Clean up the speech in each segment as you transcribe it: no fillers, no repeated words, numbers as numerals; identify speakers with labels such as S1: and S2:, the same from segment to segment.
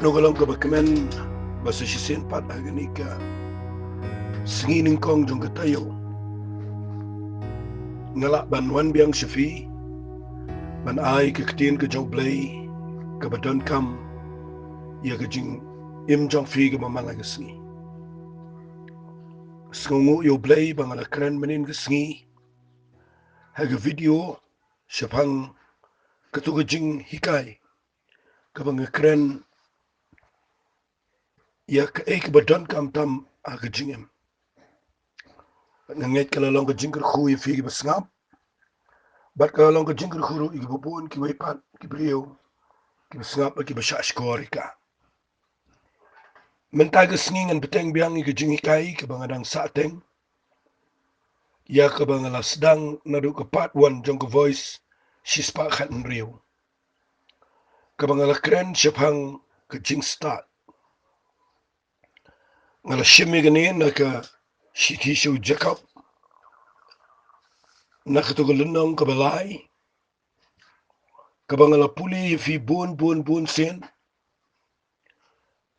S1: Nogalang kabakaman basa sisin pat aganika singining kong jong katayo ngalak banwan biang Shafi ban ay kaktin ka jong blay kabadon kam ya ka jing im jong fi ka mamala ka singi skungu yo blay bangala kren manin ka singi haga video Shaphang katu ka Jinghikai kabang kren ya ka ay kabadon kam tam aga jingem ngangit kalalong ka jingkar khuy fi ka basngap bat kalalong ka jingkar khuru igibubun ki waypat ki briyo ki basngap ki basashkor ka mentaga singing an beteng biang ka Jinghikai ka bangadang sateng ya ka bangala sedang nadu ka part 1 jong ka voice sispa khat nriyo ka bangala kren Shaphang ka Jingstad ngala shimi gani na ka shiti show Jacob na ka tugalunong ka balay ka bangala puli fi bun sen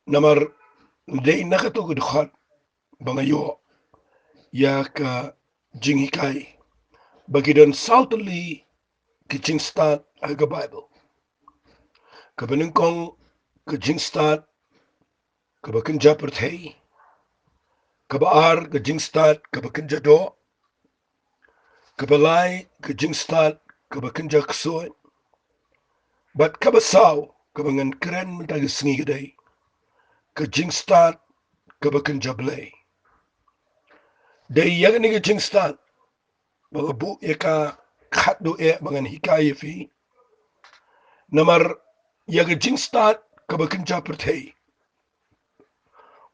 S1: namar day na ka tugad bangayo ya ka Jinghikai bagidan southerly ka Jingstad aga Bible ka baningkong ka Jingstad ka bakin japert hey ka baar ka Jingstad ka bakin jado ka balay ka Jingstad ka bakin jaksoy bat ka basaw ka bangan kren mentaga singi gaday ka Jingstad ka bakin jablay day yagani ka Jingstad baga bu eka khatdo bangan hikaya fi namar yaga Jingstad ka bakin japert hey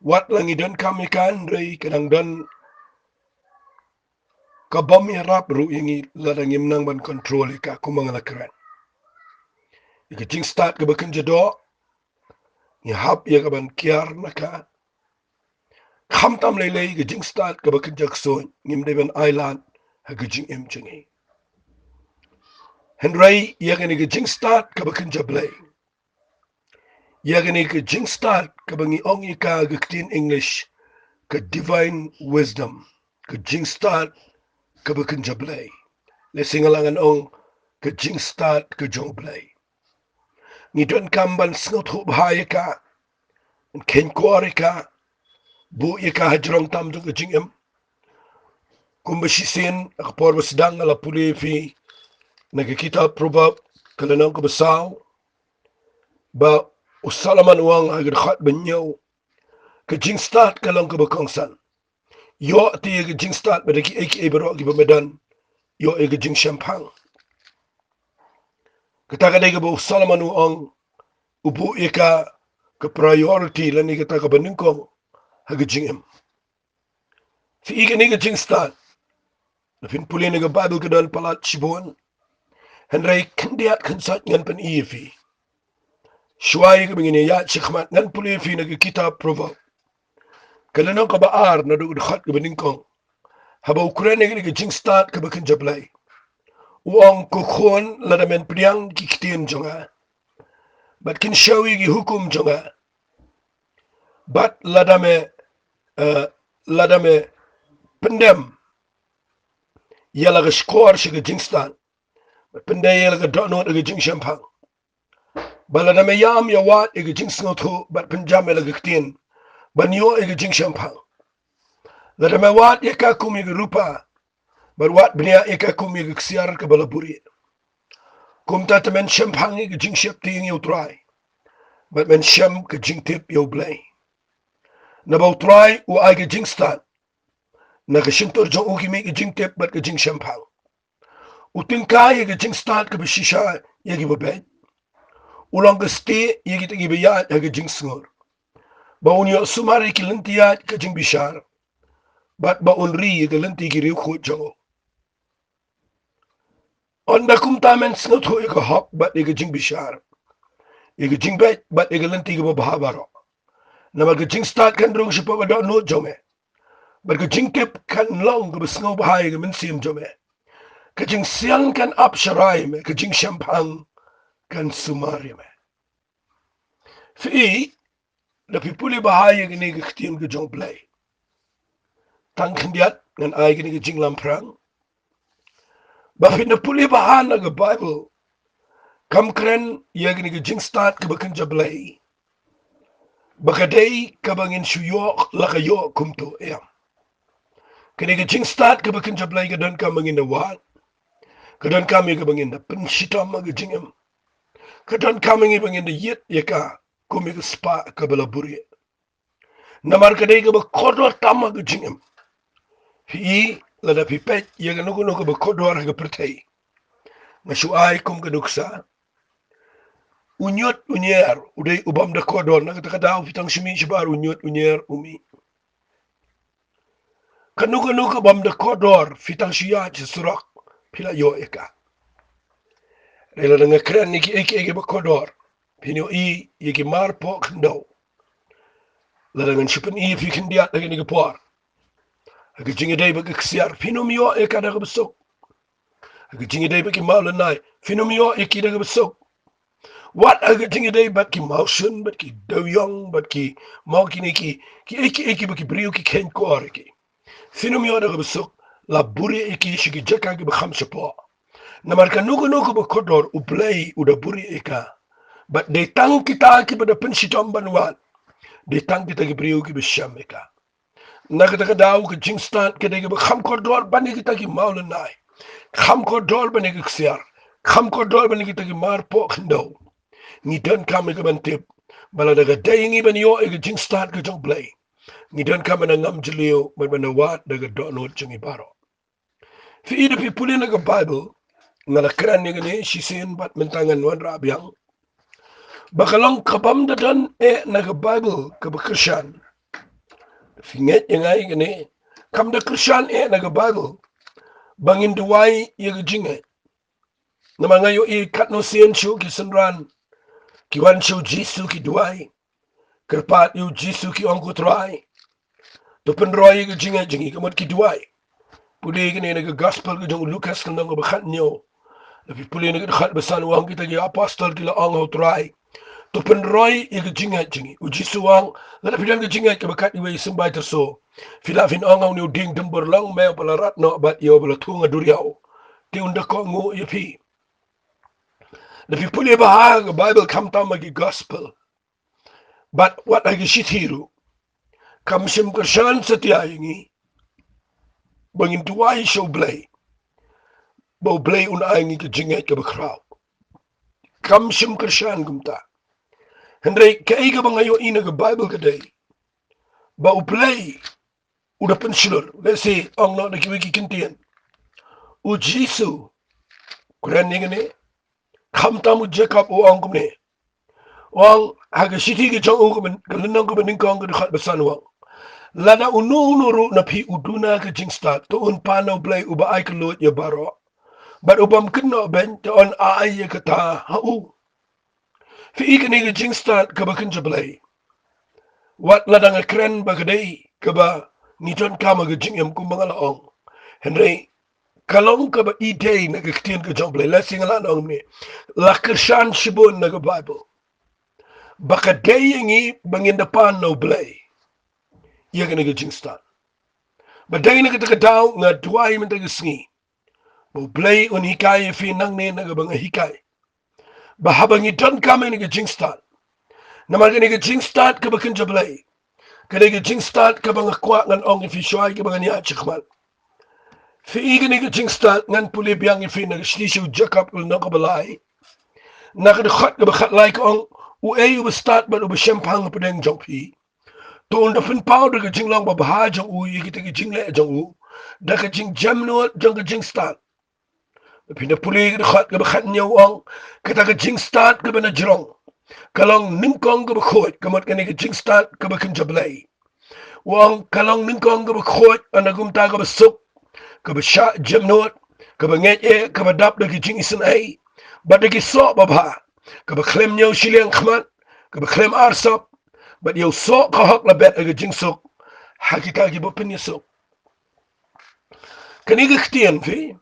S1: wat langi dan kami kan rei kadang dan kabam yarap ru yangi ladang imnang ban control ka kumangala keren yaga Jingstad ka bakin jado ni hap yaga ban kiar naka kham tam lele yaga Jingstad ka bakin jakso ngim de ban island haga jing em chengi henry yaga ni Jingstad ka bakin jablay yaga ni Jingstad ka bangi ongi ka gaktin English ka divine wisdom ka Jingstad ka bakin jablay le singalangan ong ka Jingstad ka joblay ni don kamban snot hu bahaya ka ken kuare ka bu ye ka hajrong tam ka jingem kumbasisen akpor basdang ala puli fi nagkikita probab kalanang ka basaw ba usalaman uang agar khat banyaw ka Jingstad kalang ka bakongsan yo ti ka Jingstad badaki eki baro ki bamadan yo ega jing Shaphang kataka dai ka ba usalaman uang ubu eka ka priority lani ka taka baningkong haga jingem fi iga ni ka Jingstad na fin puli ni ka Bible ka dan palat shibon henry kandiat kansat ngan pan fi shuai ka bingini ya chikmat ngan puli fi nagkikita proverb kalanang ka baar na doon khat ka baningkong haba Ukraine ka Jingstad ka bakin jablay uang kukhon ladamen priang kikitien jonga bat kin shawi ki hukum jonga bat ladame pendem yala ka skor shi ka Jingstad bat pendem yala ka dono ka Jing Shaphang baladame yam ya wat ka Jing snotho bat penjam yala ka kitien banyo ka Jing Shaphang ladame wat ka kumi ka rupa bat wat bnia ka kumi ka ksiar ka balaburi kum tatamen Shaphang ka Jing shep ting yo try bat men shem ka Jing tip yo blay na ba try u ay ka Jingstad na ka shintor jong uki mi ka Jing tip bat ka Jing Shaphang uting kaya ka Jingstad ka bashisha yagi babay ulang ka sti yagi tagi bayat ka Jing sngur ba unyo sumari ki lentiyat ka Jing bishar bat ba unri ka lenti ki riu khut jongo onda kum tamen sngut ho ka hop bat ka Jing bishar ka Jing bet bat ka lenti ka bahabaro na mag Jingstad kan rong sipa ba do no jome bat ka Jing tip kan long ka basngaw bahay ka minsim jome ka Jing siang kan apsharay me ka Jing Shaphang kan sumari me fi Lebih pulih bahaya gini ke ketian ke jong play. Tang kendiat ngan ai gini ke jing lamprang. Bafin na pulih bahana ke Bible. Kam keren ya gini ke Jingstad ke bakan jablay. Bakadai ke bangin suyok lakayo kumto ya. Kini ke Jingstad ke bakan jablay ke dan kam bangin na wat. Ke dan kami ke bangin na pensitam ke jingam. Ke dan kami bangin na yit ya ka kumi ke spa ke balaburi. Namar kadai ke bakodor tama ke jingam. Fi lada pipet ya ke nuku ke bakodor ke pertai. Masuai kum ke duksa. Unyot unyer udai ubam da kodor na kata kadaw fitang simi sibar unyot unyer umi. Kanu bam da kodor fitang siya surak pila yo eka. Rela nga kren niki eki ba kodor. Pino i yeki mar po kendo. Lada ngan sipen i fi kendiat lagi niki por. Aga jingi day ba kiksiar pino miyo eka da besok. Aga jingi day ba ki maulanay pino miyo eki da besok. Wat aga jingi day bat ki mausun bat ki doyong bat ki mau kini ki eki ba ki brio ki ken kor eki. Pino miyo da besok la buri eki shiki jaka ki ba khamsa po. Namar nuku ba kodor uplay uda buri eka. But they tang kita ki pada pensitom banwan. They tang kita ki brio ki bisham eka. Nakata ka daw ka Jingstad ka dega ba kham kodor bani kita ki maulanay. Kham kodor bani ki ksiar. Kham kodor bani kita ki mar po kendo. Ni dan kami ka bantip. Bala daga dayngi bani yo ega Jingstad ka jong play. Ni dan kami na ngam jiliyo bani wat daga donot jangi baro. Fi ida pi pulin ka Bible. Ngalakran ni gani sisin bat mentangan wan rabyang. Bakalong kabam dadan naga Bible ka ba Christian. Finget yang ay gani. Kam da Christian naga Bible. Bangin duway yaga jinga. Nama ngayo kat no siyan siyo ki senran. Kiwan siyo Jisu ki duway. Kerpat yu Jisu ki ongko try. Tupen roy yaga jingi kamot ki duway. Puli gani naga gospel ka jong Lucas kandang ka bakat niyo. Tapi puli naga dekat besan wang kita ki apostol kila ongko try. Tupen roy yaga jingi. Uji suwang. Lada pidan ka jinga ka bakat iwe sembay terso. Filafin ongaw ni uding dembor lang meo pala ratno bat iyo pala tunga duriyaw. Ti unda ko ngu yapi. Lapi puli baha ka Bible kam tama ki gospel. But what agi shithiru. Kam sim kersan setia ingi. Bangin tuwai show blay. Bau blay una ingi ka jinga ka bakraw. Kam sim kersan kumta. Hendray kaiga ba ngayon ina ka Bible kaday. Bau blay. Udah pensilur. Let's say, ang na nakiwiki kintiyan. U Jisu. Kuran ni gani. Kamta mo Jacob o ang kumni. Wang haga siti ki chong o kumin. Kalinang kumin kong kadakat basan wang. Lada unu na pi uduna ka Jingstad. Tuon panaw blay uba ay kalot ya baro. But ubam kino ben. Tuon ay ya kata hau. Fi ikan ni ka Jingstad kabakan jablay. Wat ladang akren bagaday kaba niton kama ka jingyam kung mga laong. Henry, kalong ka ba itay nagkaktiyan ka jomplay. Lasing ala naong ni. Lakasyan sibon na ka Bible. Baka day yangi bangin dapan no blay. Iya ka nagkajingstad. Baday na katakadaw nga duway man tagasingi. Bo blay on hikay finang ni nagabang hikay. Bahabang iton kami nagkajingstad. Naman ka nagkajingstad ka bakan jablay. Kaya Jingstad ka bang akwa ngan ong ifisyoay ka bang niya chikman. Fiigan ni Jingstad ngan pulibiyang ifi nag-slisyo Jacob ul nang kabalay. Nakadakot ka bakatlay ka ong uay ubastat ba ubasyampang pa deng jongpi. Tuon da pinpaw da ka jinglang babaha jong uy kita ka jingle jong u. Da ka jing jamnuot jong ka Jingstad. Pinapuli ka dakot ka bakat niya ong kita ka Jingstad ka ba na jirong. Kalong ningkong ka bakot kamot ka ni ka Jingstad ka bakan jablay. Wang kalong ningkong ka bakot anagumta ka basok ka basya jamnot ka banget ka badap na ki jing isan ay bat na ki so babha ka baklem niyaw siliyang khamat ka baklem arsap bat yaw so kahok na bet aga jing sok hakika ki bapin niya sok. Kaniga ktiyan fi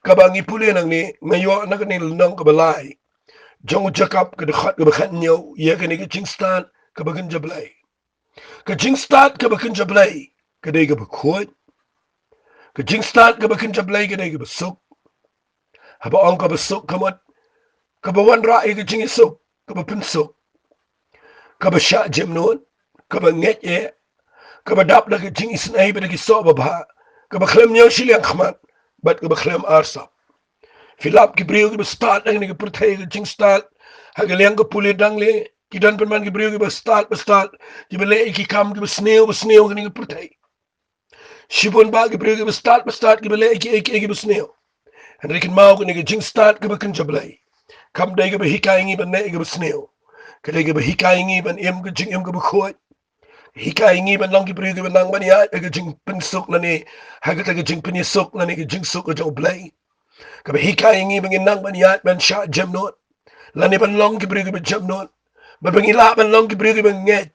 S1: ka bangi puli nang ni ngayon na kanil nang kabalay. Jong Jacob ka dakot ka bakat niyaw iya ka ni ka Jingstad ka bagan jablay. ke Jingstad ke bekin jablay ke de ke bekhoy ke Jingstad ke bekin jablay ke de ke besuk haba ong ke besuk kamot ke bawan ra'i ke jingisuk ke bepinsuk ke besyak jemnon ke benget ye ke bedap da ke jingis nai be de ke so ba ke beklem nyo shiliang khmat bat ke beklem arsa Filap Gibril ke bestart ang ni ke pertai ke Jingstad hagaliang ke puli dangle kidan penman Gibril ke bestart ki bele ki kam ke besneo ke ni ke pertai Shibun ba Gibril ke bestart ki bele ki besneo Henrikin mau ke ni ke Jingstad ke bekin jablay kam dai ke behikai ngi ban ne ke besneo ke dai ke behikai ngi ban em ke jing em ke bekhoy hikai ngi ban long Gibril ke ban ban ya ke jing pensuk na ni hagat ke jing penyesuk na ni ke jing suk ke jablay Kabe hikai ngi bangin nang baniat ban sha jam not. Lani ban long kibri kibe jam not. Ba bangin la ban long kibri kibe nget.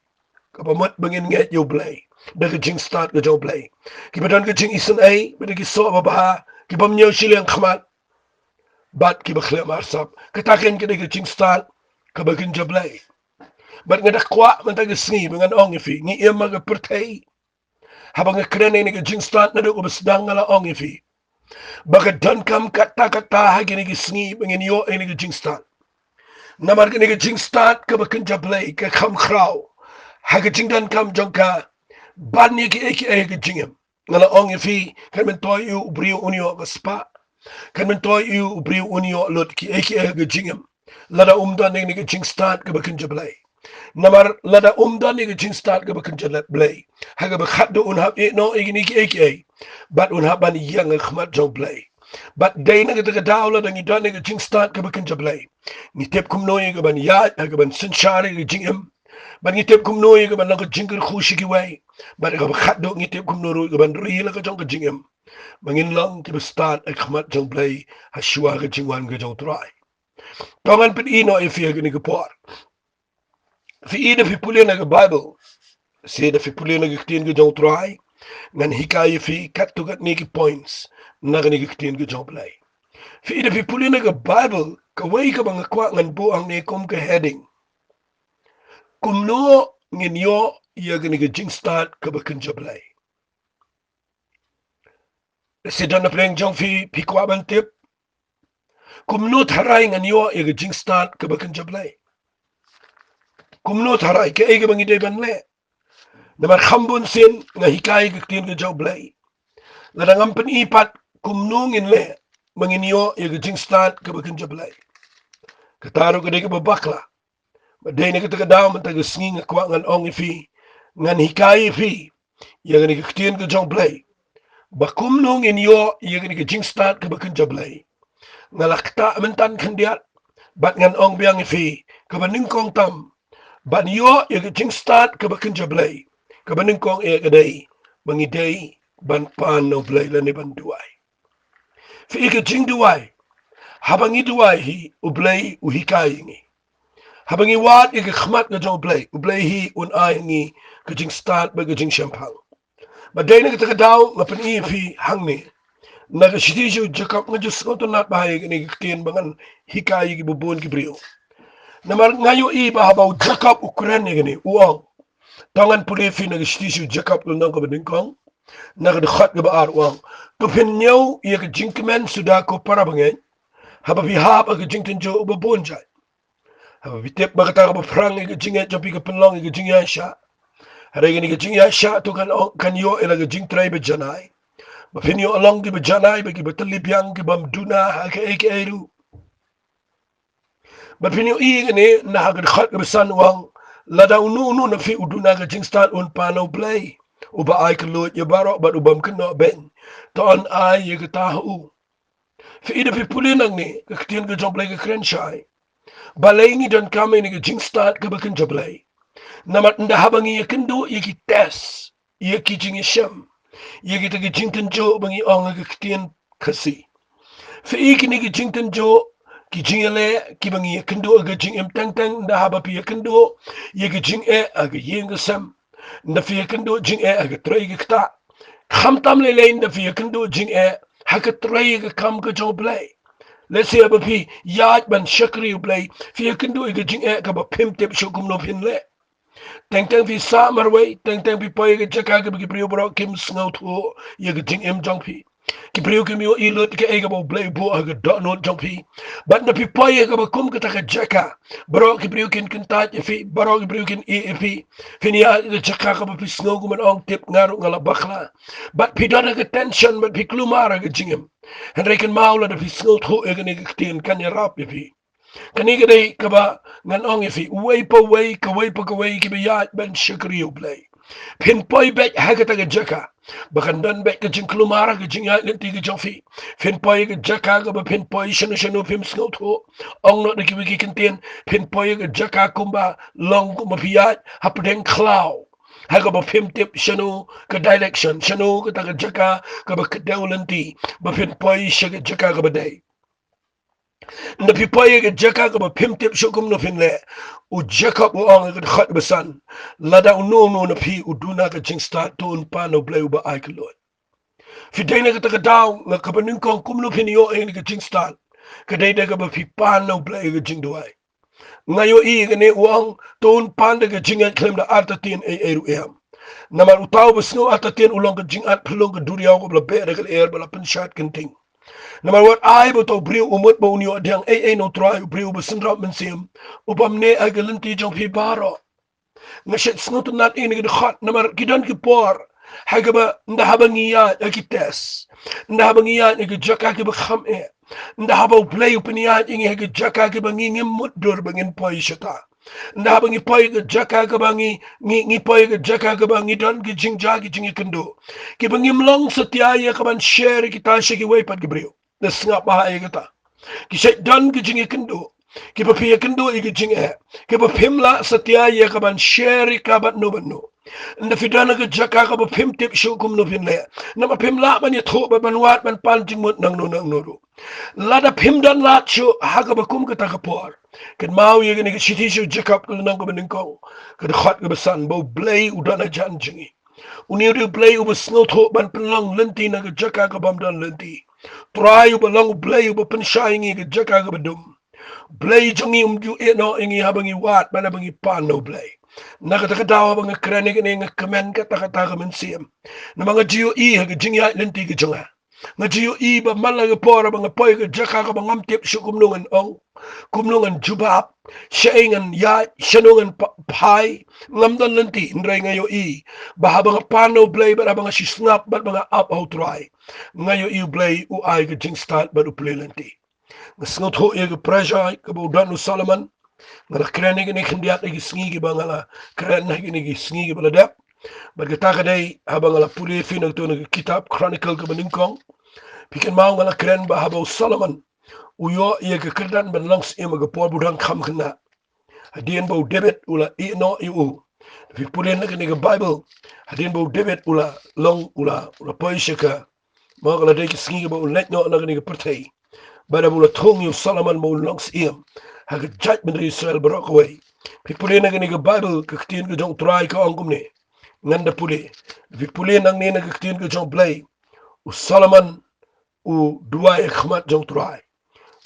S1: Kabe mot bangin nget yo play. Daga Jingstad ke jo play. Kibe don ke jing isen ay. Bada ki so ba. Kibe mnyo shiliang khmat. Bat kibe khle marsap. Katakin ke daga Jingstad. Kabe kin jo play. Bat ngadak kwa man taga sngi bangan ong ifi. Ngi iya maga pertay. Habang ngekrene ni ke Jingstad na do ko besdang ngala ong ifi. Baka dan kam kata-kata hagi ni gisngi bangin yo ini ke Jingstad. Namar ke ni ke Jingstad ke bakin jablay ke kam kraw. Hagi jingdan kam jongka ban ni ke eki jingem. Ngala ong ifi kan mentoy yu ubriu unio ke spa. Kan mentoy yu ubriu unio lot ki eki jingem. Lada umdan ni ke Jingstad ke bakin jablay. Namar lada umdan ni ke Jingstad ke bakin jablay. Haga bakhat do unhab no igini ki eki. Bat unhaban yang khmat jong play. Bat day na kita daula dan ida na Jingstad ke bakin jablay. Ngitip kum noy ke ban yat ke ban sunshari ke jingem. Bat ngitip kum noy ke ban lang ke jingker khushi ki way. Bat ke bakhat do ngitip kum noy ke ban ri la ke jong ke jingem. Bangin lang ke start ek khmat jong play haswa ke jingwan ke jong try. Pangan pin ino e fi ke ni ke por. Fi ida fi pulin na ke Bible. Se da fi pulin na ke tin ke jong try. Ngan hikaye fi kat to kat neki points naga ni kitin ke joblay fi ida fi puli na ke Bible ka way ka mga kwa ngan buang ne kum ke heading kumno ngin yo iya ke ni ke Jingstad ka bakin joblay si dana pleng jong fi kwa ban tip kumno tharay ngan yo iya ke Jingstad ka bakin joblay kumno tharay ke ege bangi day ban le namar khambun sin nga hikaye ke kitin ke joblay ladangam pen ipat kumnungin le manginyo ya Jingstad ke bakin jablay kataro ke de babakla baday na kita daw man taga sngi nga kwa ngan ong ifi ngan hikaye fi ya ni ke kitien ke jablay bakumnungin yo ya ni ke Jingstad ke bakin jablay ngalakta mentan kandiat bat ngan ong biang ifi ke baningkong tam ban yo ya ke Jingstad ke bakin jablay ke baningkong e kadai mangiday ban pan no blay la ni ban duay fi ke jing duay habang i duay hi ublay uhikai ngi habang i wat i ke khmat na jong ublay hi un ay ngi ke Jingstad ba ke Shaphang ba day na ke daw nga pan i fi hang ni na ke shiti ju jakap nga jus ko to nat bahay ni ke tien bangan hikai gi bubun gi brio namar ngayo i ba habaw jakap ukran ni uang tangan puli fi na ke shiti ju jakap no ko beningkong na de khat ge baar wang to pin nyau ye ke jinkmen sudah ko para bangen haba bi hab ke jinkin jo bo bonja haba bi tep ba ta ba frang ge jinge jo bi ke penlong ge jingya sha hare ge ni ge jingya sha to kan yo ela ge jing trai be janai ba pin yo along ge be janai be ge betli biang ge bam duna ha ke eru ba pin yo i ge ne na ha ge khat ge san wang la da unu na fi uduna ge Jingstad un pano play uba ay kelut ya baro bat ubam kena ben ton ay ye ketahu fi ida fi pulinang ni kektien ke joblay ke krenshai balay ni don kame ni ke Jingstad ke bakin joblay namat nda habang ye kendo ye ki tes ye ki jingi sham ye ki tagi jingten jo bangi ong ke kektien kasi fi iki ni ke jingten jo ki jingele ki bangi ye kendo ke jing em tang nda haba pi ye kendo ye ki jing e aga yeng sam nda fi kendo jing e aga trei ge kta kham tam le le nda fi kendo jing e ha ka trei ge kam ge jo blay let's say ba fi yaj ban shakri blay fi kendo ge jing e ka ba pim tep shukum no pin le Teng fi summer way, teng fi poi ke jaka ke bagi priu bro kim snow to ye ke jing em jong pi. Ki priu kim yo ilut ke e ke bo blay bo ha ke dot not jong pi. But na pi poi ke ba kum ke ta ke jaka. Bro ki priu kin ta fi bro ki priu kin e fi. Fini ya ke jaka ke ba pi snow ku man ong tip ngaru ngala bakla. But pi dona ke tension but pi klumara ke jingem. En reken maula da pi snow to e ke ne ke tin kan ya rap fi. Kaniga day kaba ngan ong ifi way pa way ka way kiba yat ben shakriyo play. Pin poi bet hagata ga jaka. Bakan dan bet ka jing klumara ka jing yat linti ka jofi. Pin poi ka jaka ka ba pin poi shanu pim snot ho. Ong not na kiwiki kintin. Pin poi ka jaka kumba long kumba piyat hapdeng klaw. Haga ba pim tip shanu ka direction shanu ka taga jaka ka ba kadaw linti. Ba pin poi shaga jaka ka ba day. Na pipaye ke jaka ka ba pim tip shukum no fin le u jaka bu ang ka khat besan lada u no na pi u duna ka Jingstad to un pa no blay u ba ai ka lot fi dai na ka ta daw nga ka banin kong kum no fin yo ang ka Jingstad ka dai da ka ba fi pa no blay ka jing duai nga yo i ka ne uang to un pa da ka jing at klem da artatin e ru em naman utaw ba snow artatin ulong ka jing at pelong ka duriyaw ko bla be da ka air bala penshat kenting Naman wat ay bo to briu umut bo unyo diang ay no try briu bo sindrop mensim upam ne ay galanti jong pi baro nga shit snut nat ini gid khat namar gidan ki por haga ba nda habangiya akites nda habangiya ni jaka ki ba kham e nda habo play upniya ingi hagi jaka ki ba ngi mut dur bangin poi shata nda habangi poi ga jaka ka ba ngi poi ga jaka ka ba ngi don ki jingja ki jingi kendo ki ba ngi mlong satya ya ka ban share ki ta shi ki way pat ki briu na snap ba ay gata ki shay dan ki jingi kendo ki pa piya kendo i ki jingi ki pa pimla satya ya ka ban share ka bat no ban no nda fidana ka jaka ka ba pim tip shu kum no pin le na ma pimla ban ya tho ba ban wat ban pan jing mut nang no ro lada pim dan lat shu ha ka ba kum ka ta ka por ken mau ye ni ki shiti shu jakap ka nang ka ban ko ka khat ka ba san bo blay udana jan jingi uni ri blay u ba snow tho ban penlang lenti na ka jaka ka bam dan lenti try u ba long blay u ba pen shaying ka jaka ka ba dum blay jongi ju e no ingi habangi wat bana bangi pan no blay nakatakatawa mga kranik ni nga kamen katakataka men siyam na mga jiyo i haga jingya lenti ka jonga nga jiyo i ba malaga pora mga poy ka jaka ka mga tip siya kumnungan jubab siyaingan ya siyanungan pai ngamdan lenti ndray ngayo i baha mga pano blay ba mga sisnap ba mga up out try ngayo i blay u ay ka Jingstad ba uplay lenti nga sngot ho i ka pressure ka baudan no Solomon ngala kren ni khendiat igi sngi ba ngala kren na igi sngi ba dep berkata kadai habang ngala puli fin to ng kitab chronicle ka baningkong pikin mau ngala kren ba habo Solomon uyo ye ka kerdan ban langs e maga por budang kham khna hadien bo debit ula i no i u fi puli na ni bible hadien bo debit ula long ula poishaka mo ngala de sngi ba ulet no na ni pertai bada bula thong yu Solomon mo langs iem haga judgment Israel barok away pipuli na gani bible ka ktin ka jong try ka angkum ni nganda puli pipuli nang ni na ka ktin ka jong play u Solomon u dua khmat jong try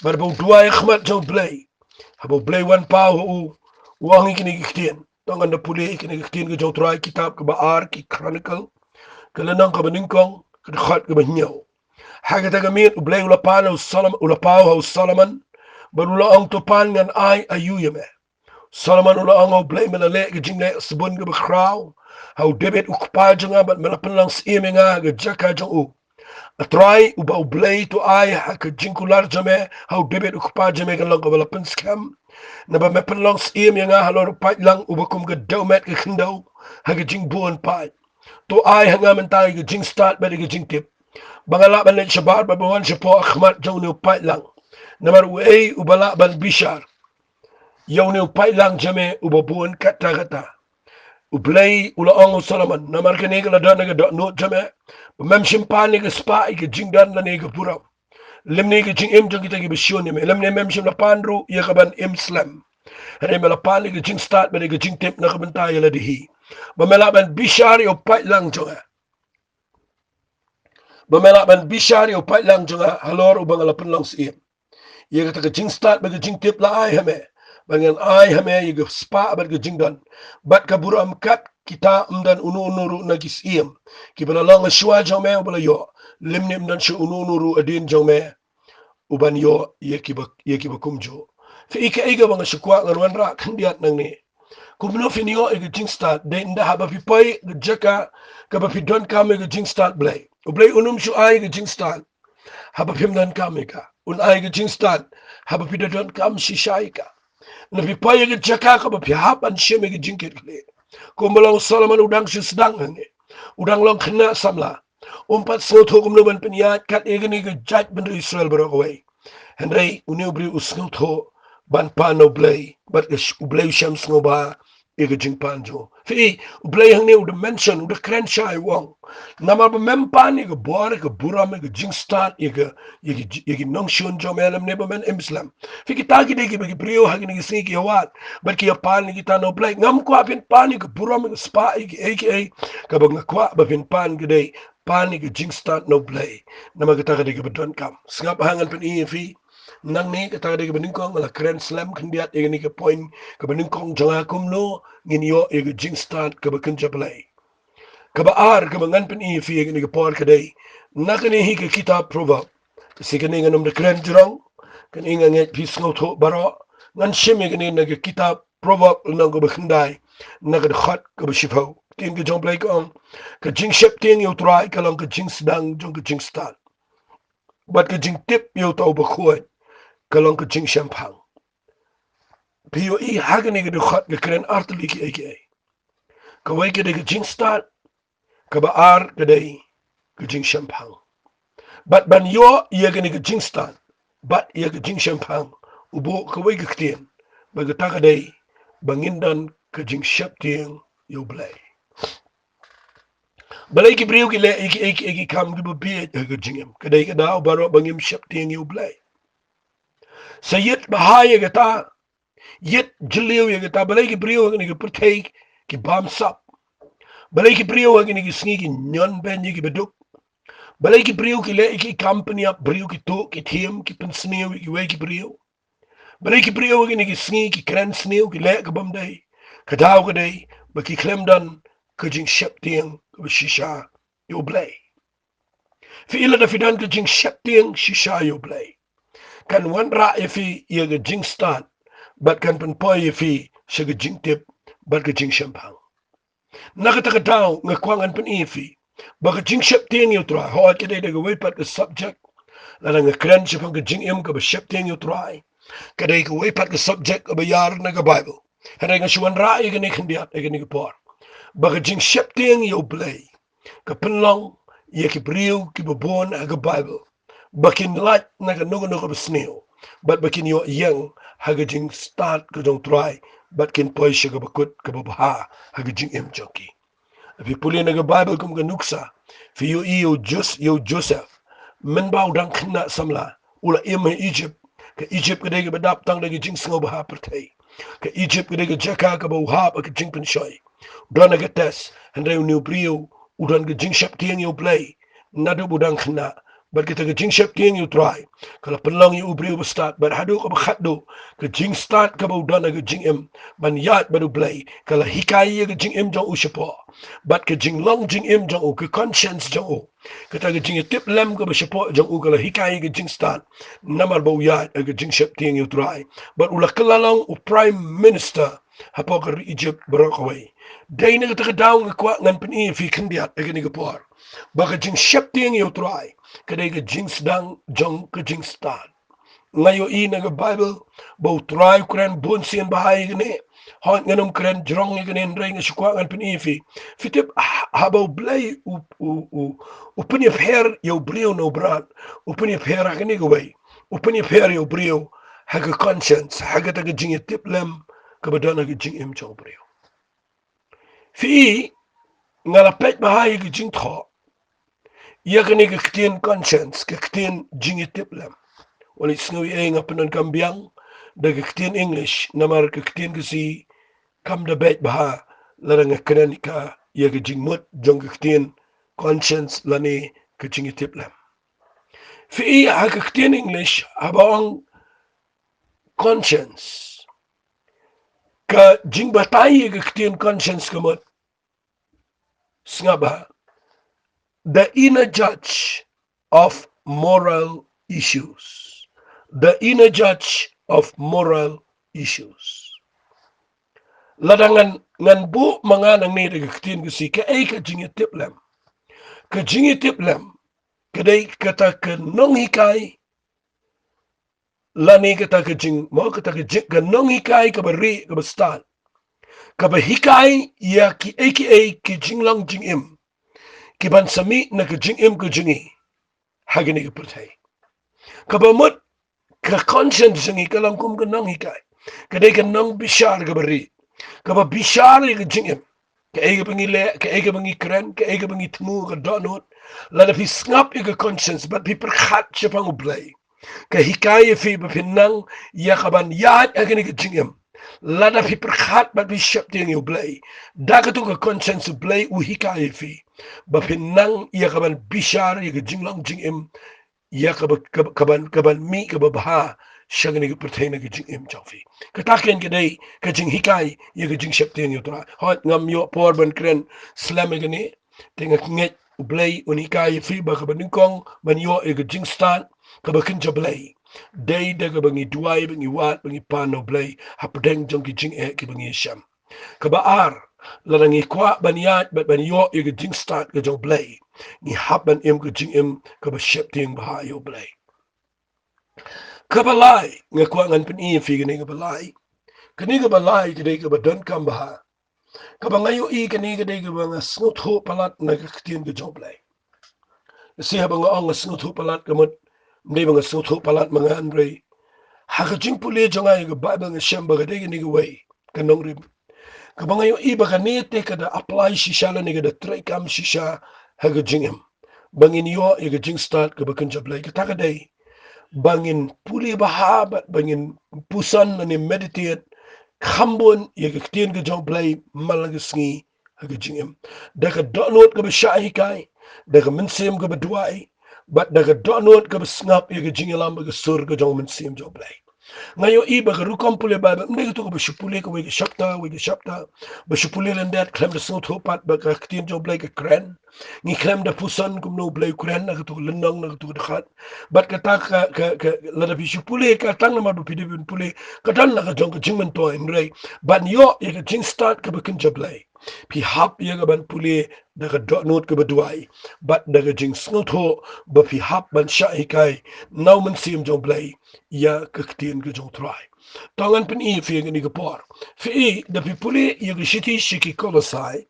S1: bar bo dua khmat jong play habo play one power u wangi kini ktin tong nganda puli kini ktin ka jong try kitab ka baar ki chronicle kalanang ka baningkong ka khat ka banyaw haga taga min u play ula palo Solomon ula power Solomon barula ang tupan ngan ay ayuyame Solomon ula ang blay malale ka jingle sabon ka bakraw how debit ukpa nga bat malapan lang sa ime nga ga jaka jang u atry uba blay to ay ka jingkular jame how debit ukpa jame ka lang ka malapan scam na ba mepan lang sa ime nga halor pat lang uba kum ka dawmet ka kindaw ha ka jingbuan pat to ay hanga mentay ka Jingstad ba ka jingtip bangala ban let shabar babawan siya po akhmat jang ni pat lang Namar uay ubala ban bishar. Yaw ni upay lang jame ubabuan kata. Ublay ulaong Solomon. Namar kani ka ladan nga no jame. Pamam simpani ka spa ka jingdan na ni ka puraw. Limni ka jing im jang kita ki bisyon ni me. Limni mem sim la panro iya ka ban Islam. Hare me la pani ka Jingstad ba ka jing tip na ka bantaya la dihi. Bamela ban bishar upay lang janga. Bamela ban bishar upay lang janga halor ubang alapan lang siya. Ia kata ka Jingstad ba ka jing tip la ay hame Bangan ai hame ye spa bat ke jingdan. Bat ka buram kat kita umdan unu nagis iem. Ki bala long shwa jome bala yo. Limnim dan shu unu adin jome uban yo ye ki kumjo. Fi ika bang shukwa ngan ra khandiat nang ni. Kumno finio e Jingstad de inda haba fi pai jaka ka ba fi don kame Jingstad blay. Ublay unum shu ai Jingstad haba fim don kame ka. Un ai Jingstad haba fi don kam shishai ka. Na fi pai jaka ka ba fi haban sheme Jingkit kle. Kumbalang Solomon udang shu sedang nge. Udang long kena samla. Umpat soto kumno ban penyat kat egani jaj benda Israel barokaway. Henry uniubri usnutho ban pano blay but ublay shams ngoba ega jingpanjo fi ublay hang ne ud mention ud krenchai wong nama ba mempan ega bor ega buram ega jingstat ega nongshun jo melam ne ba men islam fi kitagi de ki brio hagi ni singi wat but ki pan ni kita no blay ngam ko apin pan ega buram ega spa aka ka ba ngakwa ba pin pan gede pan ega jingstat no blay nama kita de ba don kam sngap hangan pen fi nang ni kata dia beningkong ala grand slam kendiat yang ni ke point ke beningkong jangan kumno ngin yo e ke Jingstad ke bekenja play ke baar ke bengan pen i fi yang ni ke por ke dei nak ni hi ke kitab proverb si ke ni nganom de grand jrong kan inga nget pis ngoto baro ngan shim ke ni ke kitab proverb nang ke bekendai nak ke khat ke besifau tin ke jong play ko ke jingshep ting yo try ke lang ke jingsdang jong ke Jingstad bat ke jing tip yo tau bekhoy kalong ke jing Shaphang. Pio i hagani ke dukhat ke keren arteli ki aka. Kawai ke de ke Jingstad, ke baar ke de ke jing Shaphang. Bat ban yo ia ke ke Jingstad, bat ia ke jing Shaphang. Ubo kawai ke ketien, bagi tak de bangindan ke jing Shaptieng yo blay. Balai ki brio ki le iki kam ki bubi ke jingem. Kedai ke dau baro bangim Shaptieng yo blay. Sayid bahaya kata yet jeliu ya kata balai ki brio ni ki pertai ki bamsap balai ki brio ni ki sngi ki nyon ben ki beduk balai ki brio ki le ki company up brio ki to ki team ki pensneu ki we ki brio balai ki brio ni ki sngi ki kran sneu ki le ka bam dai ka daw ka dai ba ki klem dan ka jing shep tieng ka shisha yo blay fi ila da fidan ka jing shep tieng shisha yo blay kan wan ra fi ye ga Jingstad bat kan pen poi fi se ga Jingtip bat ga jing Shaphang nakata tao nga kwangan pen fi ba ga jing shep tieng yo try ho ke de ga wait pat ga subject la nga kren se ga jing em ga ba shep tieng yo try ka de ga wait pat ga subject ga ba yar na ga bible hada nga shuan ra ye ga ni khndiat ye ga ni ga por ba ga jing shep tieng yo blay ka pen long ye ki brio ki bon ga bible bakin light naga nuga besneo but bakin yo yang haga jing start ko dong try but kin poi shiga bakut ka baha haga jing em junkie fi puli naga bible kum ga nuksa fi yo Joseph men ba udang khna samla ula em Egypt ka Egypt ka dega badap tang daga jing sngo baha pertai ka Egypt ka dega jaka ka baha ka jing pen shoy don naga tes hande new brio udan ga jing shap tieng yo play nadu budang khna but kita ke jing shep tieng you try kalau pelang you ubri start but hadu ka khaddo ke jing start ka bau dana ke jing em ban yat baru play kalau hikai ke jing em jong ushapo but ke jing long jing em jong ke conscience jong kita ke jing tip lem ka bashapo jong kalau hikai ke jing start namar bau yat ke jing shep tieng you try but ula kelalong u prime minister hapo ke Egypt barokaway day na kita daw ngakwa ngan peni fi kendiat ke ni por baka jing shep tieng you try kadai ka Jingsdang jong ka Jingstad. Ngayo i na ka Bible, bau try kuran bunsian bahay gani, hon nganom kuran jrong gani nray nga shukwa ngan pinifi. Fitip habaw blay upanyap her yaw brio no brad, upanyap her gani gaway, upanyap her yaw brio haga conscience, haga taga jing tip lem, kabadana ka jing im jong brio. Fi ngalapet bahay ka jing tho, ia kini keketian conscience, keketian jingitip lam. Walit snowy ay nga panon kambiang, da keketian English, namar keketian kasi kam da bet baha, larang nga kanan ka, ia ke jingmut, jong keketian conscience lani ke jingitip lam. Fi ha keketian English, habang conscience, ka jing batai ke ketian conscience kamot sngaba the inner judge of moral issues, the inner judge of moral issues. Ladangan ngan bu mga nang ni ke ketian ke si ke ay ka jing tiplem kadai kata ke nong hikai lani kata ke jing mo kata ke jing ke nong hikai ke beri ke bestan ke hikai ya ki aka ki jing lang jing im ki ban sami na ke jing im ke jingi hagini ke pertai ke bamut ke conscience jingi ke lang kum ke nong hikai kadai ke nong bishar ke beri ke ba bishar ke jing im ke ege bengi le ke ege bengi kren ke ege bengi tmu ke donot la da fi snap ke conscience but pi perkhat Shaphang ublay ke hikaye fi bepinang ya kaban yat agani ke jingem lada fi perkhat bat fi shap ting ublay daga tu ke conscience ublay u hikaye fi bepinang ya kaban bishar ya ke jinglang jingem ya kaban mi ke babha shagani ke pertaina ke jingem chawfi kataken ke dai ke jing hikai ya ke jing shap ting utra hot ngam yo porban kren slam agani tenga nget ublay unikai fi ba kaban kong man yo e ke Jingstad kabakin jablay day daga bangi duay bangi wat bangi pano blay hapdeng jong ki jing e ki bangi sham kabaar larangi kwa baniat bat banyo e ki jing start ka jong blay ni haban im ka jing im kaba shepting baha yo blay kabalay nga kwa ngan pin i fi gani kabalay kani kabalay kidai ka don kam baha kabangayo i kani kidai ka banga snut ho palat na ka ktien ka jong blay si habang ang snut ho palat kamot Mday mga soto palat mga Andre. Hakajing puli jangay ga Bible nga siyang bagadegi ni gaway. Kanong rin. Kabang yung iba kanite kada apply sisya la ni kada trekam sisya hagajingem. Bangin yo igajing start kabakan jablay. Katakaday. Bangin puli bahabat. Bangin pusan na ni meditate. Kambon igaktiin ka jablay malagasngi hagajingem. Daka donot ka ba siya hikay. Daka minsim ka ba duay. But daga donot ka besngap ya jingalam ba sur ka jong mensim jo blay ngayo iba ka rukam pule ba mne to ka bashupule ka wege shapta bashupule landat klem da snot hopat ba ka ktin jo blay ka kren ni klem da pusan kum no blay kren na to lenong na to khat bat ka ta ka la da bishupule ka tang na ma do pide bin pule ka dan na ka jong ka jingmen to imre ban yo ya ka jing start ka bakin jo blay pi hap ya ban pule daga donot ka baduai bat daga jing snot ho ba pi hap ban sha hikai naw man sim jong blay ya kaktin ka jong try tangan pen i fi ngani ka por fi i da pi pule ya ka shiti shiki kolosai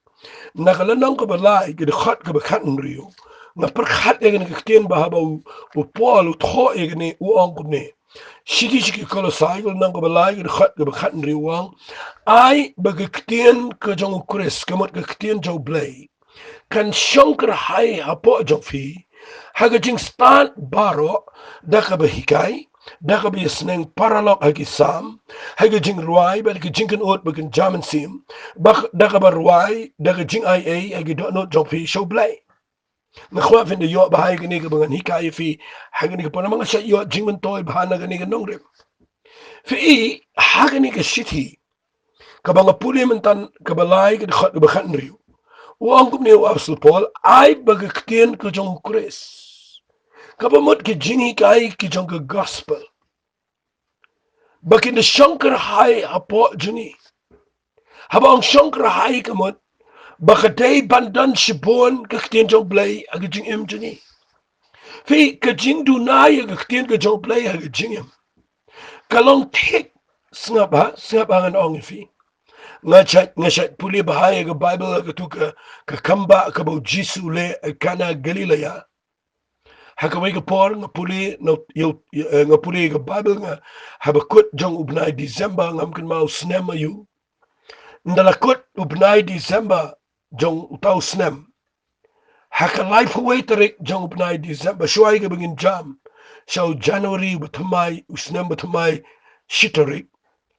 S1: nakala nang ka balai ka khat ka khat nriu na per khat ya ngani kaktin ba ba u pol u tho ya ngani u ong ku ne shiti shiki kolosai ka nang ka balai ka khat nriu wang ai ba kaktin ka jong kres ka mat kaktin jong blay kan shankar hai hapo jong fi haga jing stan baro da ka ba hikai Daka bi sneng paralog hagi sam, hagi jing ruai, ba hagi jing kan ot bagan jaman sim, bak daka ba ruai, daka jing IA, hagi do not jong fi show blay. Nakwa fin de yo ba hagi ni ka bangan hikaya fi, hagi ni ka pa namang sa yo jing man toy bahana gani ka nong rim. Fi i, hagi ni ka shiti, ka banga puli man tan ka balay ka dikhat ka bakhan riyo. Uang kum ni yo Apostle Paul, ay bagaktian ka jong kres. Kabamot ki Jinghikai ki jong ka gospel. Bakin de shankar hai apo juni. Habang shankar hai kamot, baka day bandan shibon kaktin jong blay agajing im juni. Fi kajing dunay agaktin ka jong blay agajing im. Kalong tik sngap angan ong fi. Nga chat puli bahaya ka Bible agatuka kakamba kabaw Jisu le kana Galilea. Hakaway ka por nga puli nga puli ka Bible nga habakut jong ubnay December ngam kan mau snem ayu ndalakut ubnay December jong utaw snem hakalay huway tarik jong ubnay December shuay ka bangin jam shaw January batamay usnem batamay shitarik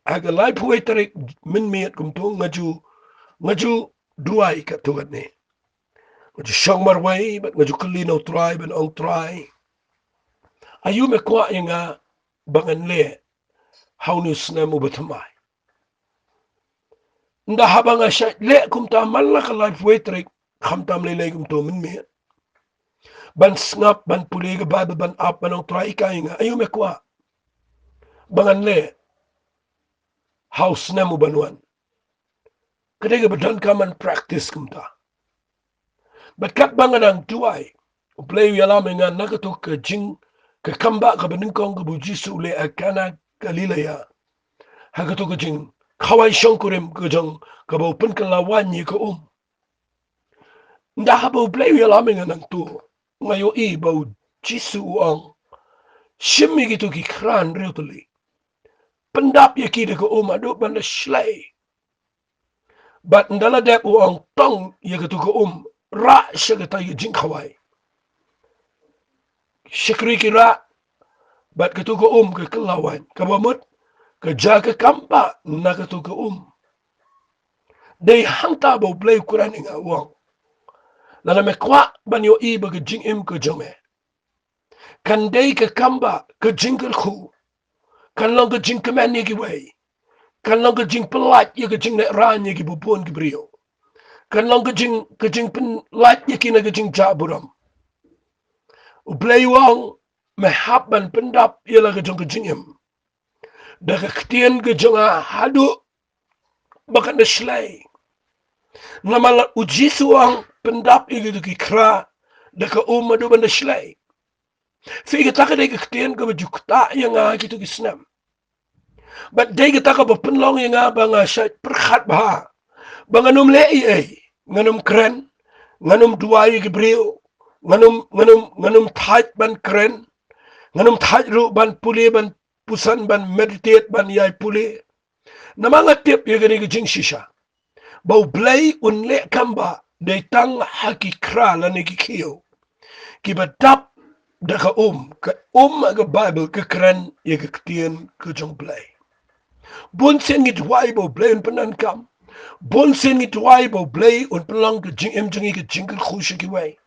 S1: hakalay huway tarik minmiyat kumtong ngaju duay ka tuwad ni ngaju siyang marway bat ngaju kalinaw try ban ong try ayu me kwa nga bangan le hawnus na mo batamay nda habang asya le kum ta malak life waitrek kham tam le kum to min me ban snap ban puli ga ba ban up ban try kai nga ayu me kwa bangan le house na mo banwan kade ga badan kaman practice kum ta but kat bangan ang tuai play yala me nga nakato ka jing ka kamba ka banin kong ka bujisu le akana kalila ya hagato ka jing kawai shonkurim ka jong ka ba open ka lawan yi ka nda habo play yala me nga nang tu ngayo I ba jisu ang shimmi gitu ki kran reutali pendap ya ki de ka adu ban da shlay but ndala dep ang tong ya gitu ka ra shagata ya jing kawai shikri ki ra but gitu ka ka kalawan ka bamut ka jaga kampa na gitu ka they hanta bo play kuran nga wang lana me kwa ban yo I ba ka jing ka jome kan dei ka kamba ka jingkel khu kan long ka jing kaman ni ki way kan long ka jing pelat ya ka jing na ran ya ki bubon ki brio kan long ka jing pen lat ya ki na ka jing jaburam u play wang me haban pendap ya la ka jing da ka ktien ka jonga hadu baka na shlay namala ujisu wang pendap ya ki kra da ka madu ban na shlay Figa taka dai ka ktien ka bajukta ya nga gitu kisnam. But dai ka taka bapenlong ya nga ba nga siya perkhat ba. Ba nga num lei nga num kren, nga num duwai gibriyo, nga num tajt ban kren, nga num tajt ru ban puli ban pusan ban meditate ban yai puli. Na mga tip ya gani ka jing shisha. Ba blay unle kamba dai tang hakikra la ni kikiyo. Kiba tap da ka ka aga Bible ka kran ya ka ktien ka jong play. Bonsen ngit wai bo play un panan kam. Bonsen ngit wai bo play un palang ka jing jingi ka jingkel khushi ki wai.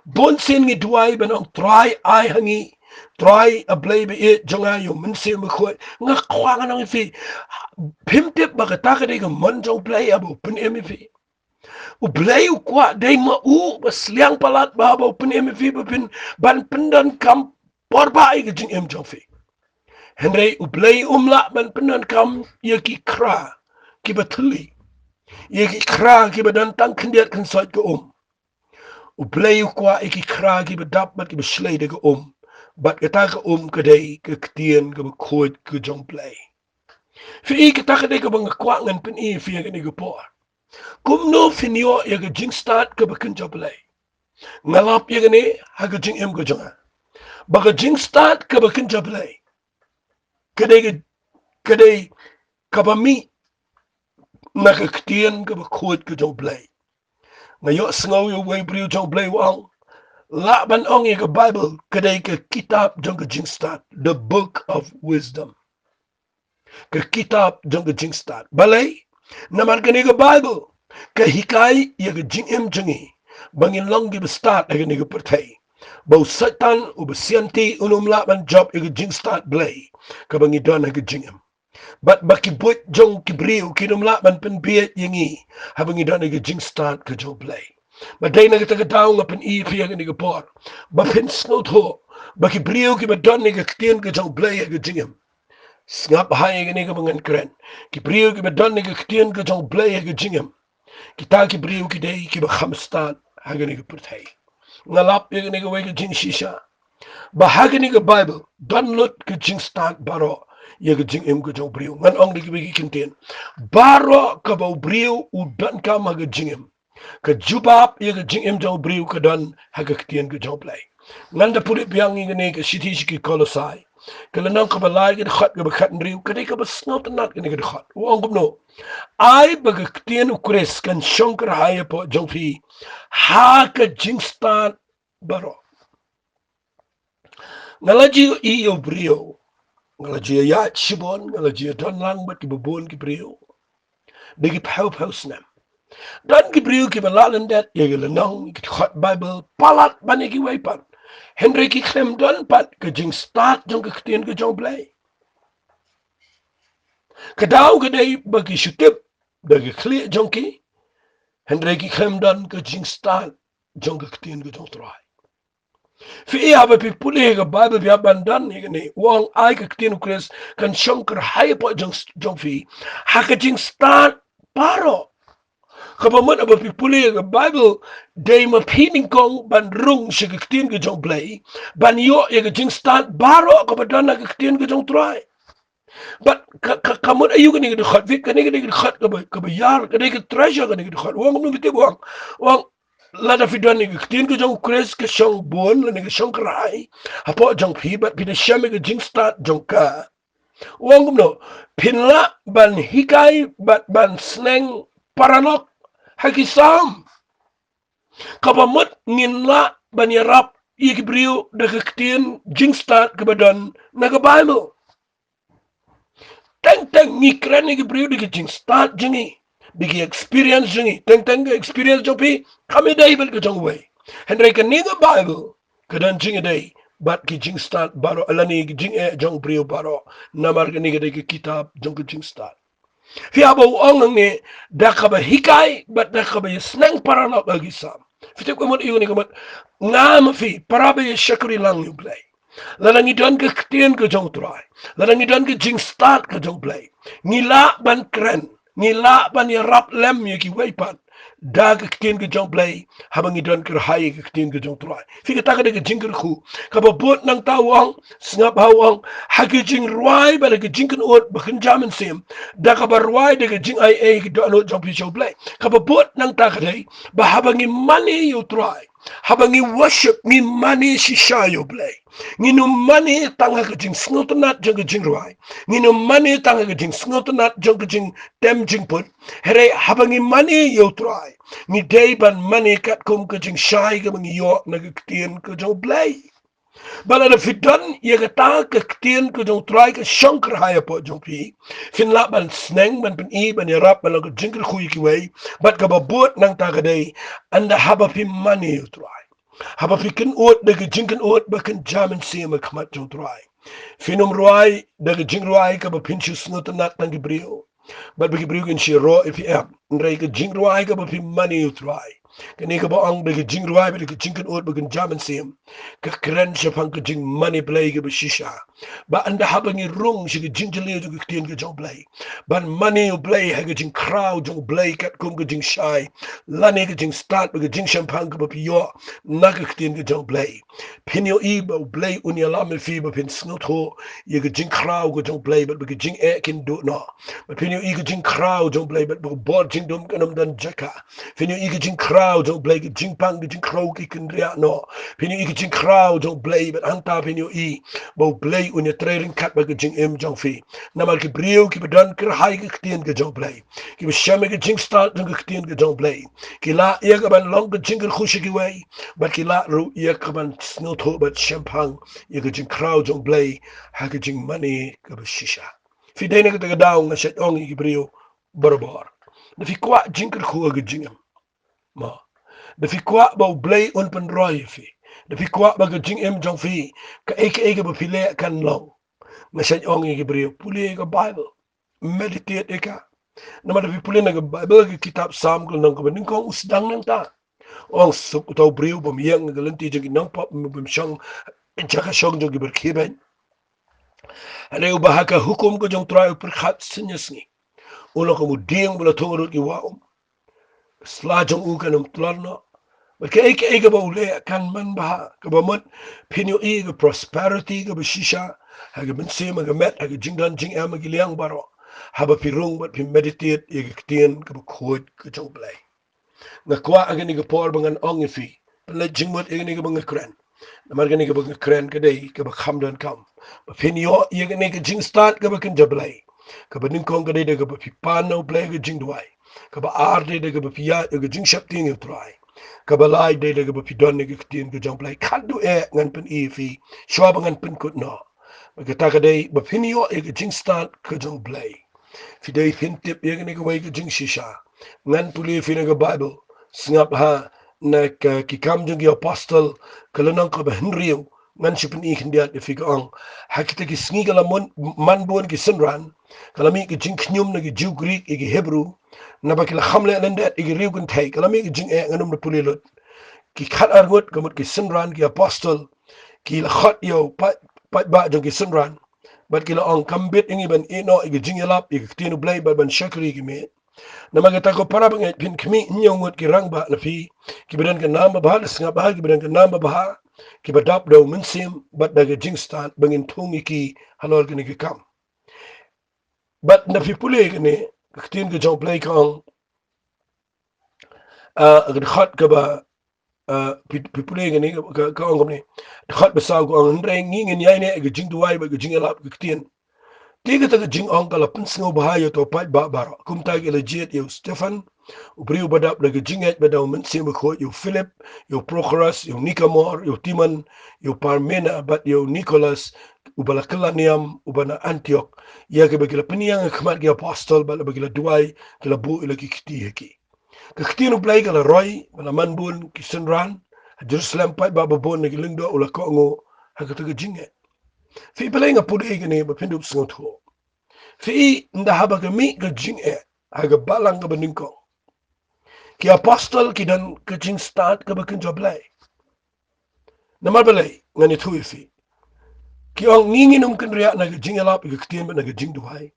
S1: Bonsen ngit wai banong try ai hangi. Try a play be it jong ayo min se me khoi. Nga kwa nga nang fi. Pimtip ba ka taka de ka man jong play abo pin fi. O blay o kwa day ma basliang palat babaw pin MV pin ban pendan kam porba ay gajing MJF. Henry o blay umla ban pendan kam yaki kra ki batuli. Yaki kra ki badan tang kendiat kan sait ke O blay o kwa iki kra ki badap bat ki baslay de ke Bat kata ke kaday ke ktien ke bakoit ke jong play. Fi kata kaday ke bang kwa ngan pin fi ke ni ke por. Kumno finio ya ga Jingstad ka bakin joblay. Ngalap ya gani ha ga jing ka jonga. Baga Jingstad ka bakin joblay. Kadai kabami na ka ktien ka bakot ka joblay. Ngayo sngaw yo way brio joblay wang. Laban ong ya ga Bible kadai ka kitab jong ka Jingstad, the book of wisdom. Ka kitab jong ka Jingstad. Balay naman kani ka Bible. Kahikai ya ga jingi bangin long gi start aga ni ga pertai bau satan u besianti unumla ban job ya ga jing start blay ka bangi don aga jingem but baki but jong kibriu kinumla ban pen biet yingi ha bangi don aga jing start ka job blay but dai na ga taga taw nga pen fi aga ni ga por ba pen snow to baki briu ki ba don ni ga ktien ka jong blay aga jingem snap hai aga ni ga bangan kren ki briu ki ba don ni ga ktien ka jong blay aga jingem kita ki briu ki dei ki ba khamstan hagani ki purthai ngalap ye ni ga wai jing shisha ba hagani ga Bible don lot ki jing start baro ye ga jing em ko jong briu ngan ong ki bi kinten baro ka ba briu u don ka ma ga jing em ka jubab ye ga jing em jong briu ka don haga ktien ga jong play ngan da puri biang ni ga shiti ki kolosai kala nang ka ba lai ga khat ga ba khat briu ka dei ka ba snot nat ga ni ga khat o ong no ai bagaktian ukres kan shonkar haya po jongfi ha ka Jingstad baro ngalaji iyo brio ngalaji ya shibon ngalaji don lang bat ki bubon ki brio digi pau snam don ki brio ki balalan dat ye nong ki hot Bible palat bani ki waipan Henry ki klem don pat ka Jingstad jong ka jong blay kadaw ka day bagi shutip Dagi kli jongki, hendreki khemdan ke Jingstad jong ke ketien ke jong trai. Fi iya ba pi pulih ke Bible bi abandan ni wang ai ke ketien Chris kan shongker hai po jong fi. Ha ke Jingstad paro. Kapamot aba pi pulih ke Bible day ma pining kong ban rung si ke ketien ke jong play. Ban yo ye ke Jingstad baro kapadan ke ketien ke jong trai. But kamu ayu kan ikut khat vik kan ikut khat ke yar kan ikut treasure kan ikut khat wang nu bitte wang lada fidan ikut tin ke jong kres ke shong bon la ke shong krai apo jong pi but pi de shame ke Jingstad jong ka wang no pinla ban hikai but ban sneng paranok hakisam kapamut nginla ban yarap ikibriu de ke tin Jingstad ke badan na ke Bible teng ni kren ni brio di jing start jingi bigi experience jingi teng experience jopi kami dai bel ke jong way henry kan ni the Bible kadan jingi dai bat ki jing start baro alani ki jing e jong brio baro namar ni ki kitab jong ki jing start fi abo ong ni da ka ba hikai bat da ka ba snang parana bagi sam fi ko mo iuni ko ngam fi parabe shakri lang you play Ladang idon ke ketien ke jong try. Ladang idon ke Jingstad ke jong play. Ngila ban keren. Ngila ban ya rap lem ya ki weipan. Da ke ketien ke jong play. Habang idon ke hai ke ketien ke jong try. Fika taka de ke jingker ku. Kapa bot nang tawang. Sngap hawang. Haki jing ruai ba de ke jingken ot bakin jaman sim. Da kapa ruai de ke jing ai ke do anot jong pi jong play. Kapa bot nang taka de. Ba habang money you try. Habang worship ni money shisha you play. Nginu mani tanga ke jing snotonat jang ke jing ruai. Nginu mani tanga ke jing snotonat jang ke jing tem jing put. Here habangi mani yo try. Ni day ban mani kat kum ke jing shai ke mangi yo na ke tien ke jang play. Bala da fidan ye ke ta ke tien ke jang try ke shankar haya po jang pi. Fin la ban sneng ban pen I ban yarap ban ke jing ke kui ki way. Bat ka babut nang ta ke day. Anda haba pi mani yo try. Haba fikin oot de jinken oot bakin jamin sima kamat jong try. Finum ruai de jing ruai ka ba pinchu snut nat nang brio. But bagi brio in shi ro if you am. Nrai ka jing ruai ka ba pin money try. Kani ka ba ang de jing ruai ba de jinken oot bakin jamin sim. Ka kren Shaphang ka jing money play ka ba shisha. Ba anda habangi rung shi ka jing jali ka tien ka jong play. Ban money you play ha ka jing crowd jong play kat kum ka jing shy. Lani ka jing start ba ka jing Shaphang ka ba piyo. Naka ka tien ka jong play. Pinyo I ba play unya lame fi ba pin snut ho. Ye ka jing crowd ka jong play ba ka jing e kin do no. Ba pinyo I ka jing crowd jong play ba board jing dum kanam dan jaka. Pinyo I ka jing crowd jong play ka jing pang ka jing crowd ki kin ria no. Pinyo I ka jing crowd jong play ba anta pinyo I ba play unya trailing kat ba ka jing em jong fi. Namal ki brio ki ba dan kir hai ka tien ka jong play. Ki ba shame ka jing start jong ka tien ka jong play. Ki la iya ka ban long ka jing ka khushi ki way. But ki la ru iya ka ban snot ho ba Shaphang iya ka jing crowd jong play ha ka jing money ka ba shisha. Fi dai na ka taga daw nga shet ong ki brio barabar. Na fi kwa jing ka khu ga jingam. Ma. Na fi kwa ba play on pan roy fi. Na fi kwa ba ka jing em jong fi ka eke ba pile kan long. Nga shet ong ki brio puli ka Bible. Meditate eka. Na ma na fi puli na ka Bible ka kitab Psalm ko nang ka ba ning kong usdang nang ta. Ong suk utaw brio bamiyang nga galanti jang inang pop bamsang jaka shong jang giberkiben. Ano bahaka hukum ko jang try perkhat senyasngi. Ulo ko muding bula tungurut ki waum. Slajong ukan tlarno. But eke ba ule kan man baha kabamot pinyo I ga prosperity ga bashisha haga bensim haga met haga jingdan jing am giliang baro haba pirung but pi meditate ga ktien ga khod ga jong play. Nga kwa agani ga por bangan ong fi pala jingmot agani ga banga kren namar gani ga banga kren ka dai ga ba kham dan kam ba pinyo agani ga jing start ga ba kan jablay ka ba ning kong ga dai ga ba pi pano play ga jing duai ka ba ar dai ga ba pi ya ga jing shap ting you try ka ba lai dai ga ba pi don ga ktien ga jong play khadu e ngan pen I fi shwa bangan pen kut no ba ka ta ka dai ba pinyo ga jing start ka jong play fi dai fin tip agani ga wai ga jing shisha ngan puli fi na ga Bible singap ha na ki kam jung apostle kalanang ka ba henriyo ngan sipen I kendiat de figa ong hakita ki sngi kala man bon ki senran kala mi ki jing knyum na ki Jew Greek ki Hebrew na ba kila khamle lendet ki riu kun thai kala mi ki jing nganum na pulilot ki khat argot gamut ki senran ki apostle ki la khat yo pa ba jong ki senran bat kila ong kambit ingi ban ino ki jing yalap ki tinu blay ban shakri ki me na magata ko para bang pin kmi nyongot ki rangba na fi ki bedan ka namba bahal snga bahal ki bedan ka namba baha ki badap do mensim bat daga Jingstad bangin tungi ki halol ki kam bat na fi pule ni tin ke jong play kong khat ka ba fi pule ni ka ong ni khat ba sa ko ang ndre ngi ngi yai ne ke jing duai ba ke jing alap ke tin tiga taga jing ong kala pinsngo bahayo to pat ba bara kumta ke legit yo Stefan ubriu badap daga jinget badaw mensim ko yo Philip yo Prochorus yo Nicanor yo Timon yo Parmena bat yo Nicholas ubala Kalaniam ubana Antioch ya ke bagila piniang khmat ke apostol bala bagila duai kala bu ila ki kiti heki ka kiti no play kala Roy bala manbun kisenran Jerusalem pat ba babon ngi lingdo ula ko ngo hakataga jinget fi pelay nga pudi gani ba pindup sngot ho fi nda haba ka mi ka jing haga balang ka baningko ki apostol ki dan ka jing start ka ba kinjo blay na mabalay ngani thui fi ki ong ngingi num kan riya na ka jing alap ka ktien ba na ka jing duhai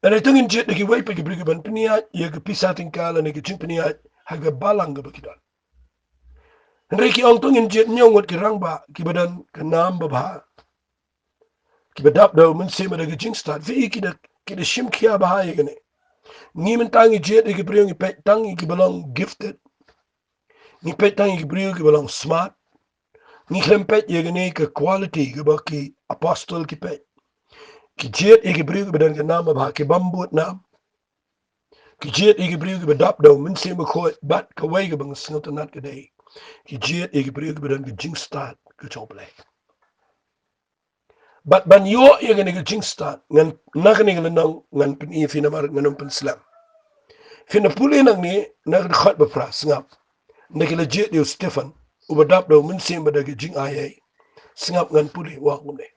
S1: na tungin jet na ki way pa ki briga ban piniya ya ka pisating kala na ka jing piniya haga balang ka ba kidan Henry ki ong tungin jet nyongot ki rangba ki badan ka nam ba ki badap daw mun sema daga Jingstad fi ki da shim kia bahaya gane ni men tangi jet ki priyo ki pet tangi ki belong gifted ni pet tangi ki priyo ki belong smart ni klem pet ye gane ka quality ki ba ki apostle ki pet ki jet ki priyo ki badan ka nama ba ki bambut nam ki jet ki priyo ki badap daw mun sema ko bat ka way ka bang singot nat ka day ki jet ki priyo ki badan ka Jingstad ka choplay But ban yo ye gane ka Jingstad ngan nakani ngan ngan pin i finamar ngan pin slam fina puli nang ni na khat ba pras ngap na ki legit yo Stefan ubadap do mun sim ba daga jing ai singap ngan puli wa ngune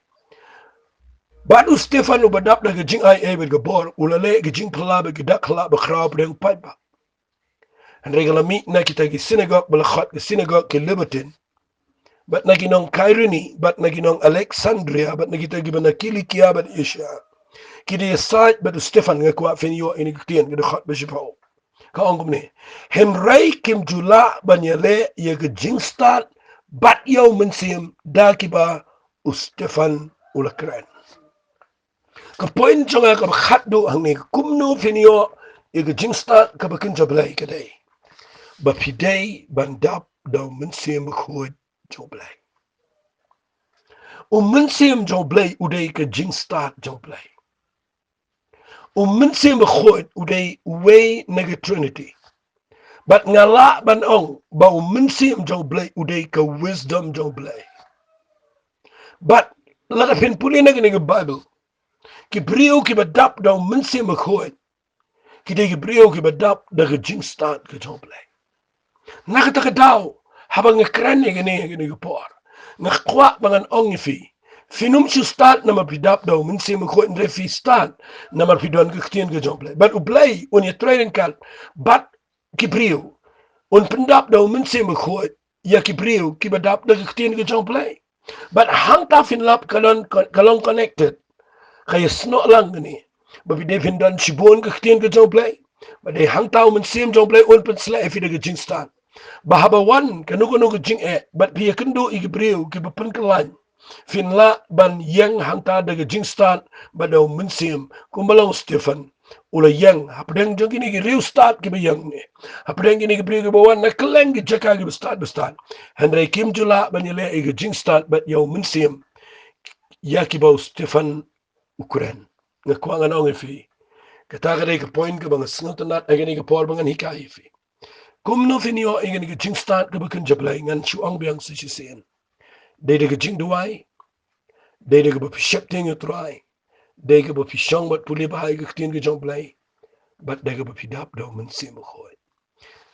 S1: badu Stefan ubadap daga jing ai ba gabor ulale ga jing pala ba ga khala ba khra ba deng pai ba and regala mi na kita ki synagogue ba khat ki synagogue ki Libertin bat na ginong Kyrene bat na ginong Alexandria bat na kita gibana Kilikia bat Asia kidi site bat Stefan nga kwa fin yo ini kitien ga khat ba shipao ka ongom ni Henry Kim Jula banyale ye ke Jingstad bat yo mensim dakiba Stefan ulakran ka point jonga ka khatdo hangni kumno finio ye ke Jingstad ka bakin joblay kadai ba pidai bandap do mensim khod joblay mensim joblay uday ke Jingstad joblay mensim khod uday way nega Trinity But ngala ban ong ba mensim jong blay uday ka wisdom jong blay. But lada pin puli na gani Bible. Ki brio ki badap daw mensim akhoy. Ki de ki brio ki badap da ka Jingstad ka jong blay. Nakataka daw habang ngakran ni gani por. Ngakwa bangan ong fi. Finum si start na mapidap daw mensim akhoy ndre fi start na mapidon ka ktien ka jong blay. But ublay when you training kan but ki brio Un pendap daw mensim khot ya kibriu ki badap da kitien ke jong play. But hang ta fin lap kalong connected. Kaya sno lang ni. Ba vi devin dan sibon ke kitien ke jong play. Ba de hang ta mensim jong play un pen sla fi de Jingstad. Ba haba wan kanu ke jing but pi kendo i kibriu ki ba pen kalan. Fin la ban yang hang ta de Jingstad ba daw mensim kumbalong Stefan ula yang hapdeng jong kini ki riu start ki bayang ni hapdeng kini ki priu ki bawan na keleng ki jaka ki start Henry Kim Jula banyele ki Jingstad bat yaw mensim ya ki baw Stefan Ukraine nga kwangan ong fi kata ka point ka bang snot nat agani ka por bangan hikai fi kumno finio agani ki Jingstad ka bakan jablay ngan chu ong biang si sen de ka jing duai de ka ba shepting utrai de ka ba shong bat puli bahai ka tin ka jong play but daga ba pidap daw mensim khoi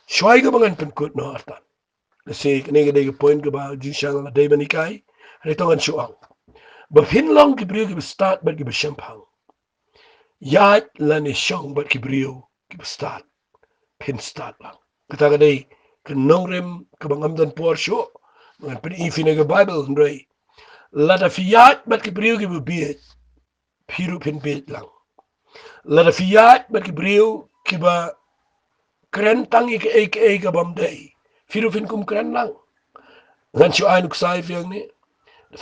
S1: shwai ga bangan pen kut no artan si kene ke point ke ba Jingshang la dei banikai re tongan shuang ba fin long ki brio ki start ba ki ba Shaphang ya la ni shong ba ki brio ki start pin start lang kata ka dei ke nongrem ke bangam dan por sho ngan pen ifine ke Bible ndrei la da fiat ba ki brio ki bi piru pin bit lang la da fiat ba ki brio ki ba kren tangi ke bam dei firu fin kum kren lang ngan shu ainuk sai fiang ni